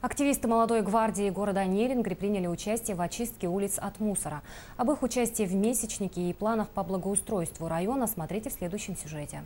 Активисты молодой гвардии города Нерюнгри приняли участие в очистке улиц от мусора. Об их участии в месячнике и планах по благоустройству района смотрите в следующем сюжете.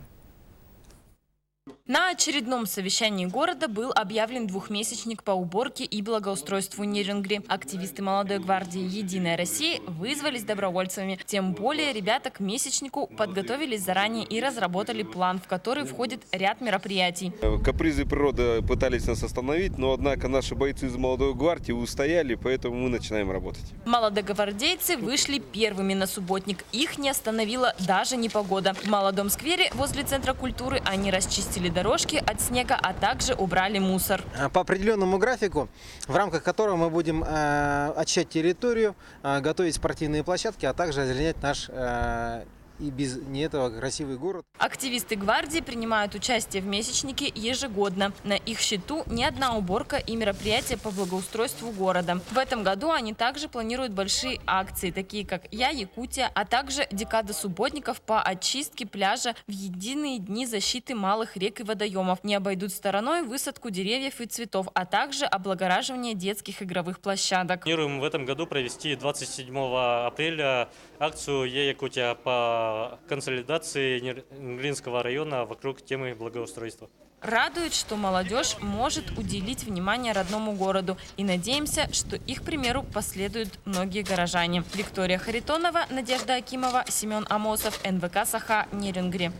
На очередном совещании города был объявлен двухмесячник по уборке и благоустройству Нерюнгри. Активисты молодой гвардии «Единая Россия» вызвались добровольцами. Тем более ребята к месячнику подготовились заранее и разработали план, в который входит ряд мероприятий. Капризы природы пытались нас остановить, но однако наши бойцы из молодой гвардии устояли, поэтому мы начинаем работать. Молодогвардейцы вышли первыми на субботник. Их не остановила даже непогода. В молодом сквере возле Центра культуры они расчистили дорожки от снега, а также убрали мусор. По определенному графику, в рамках которого мы будем очищать территорию, готовить спортивные площадки, а также озеленять наш и без этого красивый город. Активисты гвардии принимают участие в месячнике ежегодно. На их счету не одна уборка и мероприятия по благоустройству города. В этом году они также планируют большие акции, такие как «Я Якутия», а также декада субботников по очистке пляжа в единые дни защиты малых рек и водоемов. Не обойдут стороной высадку деревьев и цветов, а также облагораживание детских игровых площадок. Планируем в этом году провести 27 апреля акцию «Я Якутия» по консолидации Нерюнгринского района вокруг темы благоустройства. Радует, что молодежь может уделить внимание родному городу. И надеемся, что их примеру последуют многие горожане. Виктория Харитонова, Надежда Акимова, Семен Амосов, НВК «Саха», Нерюнгри.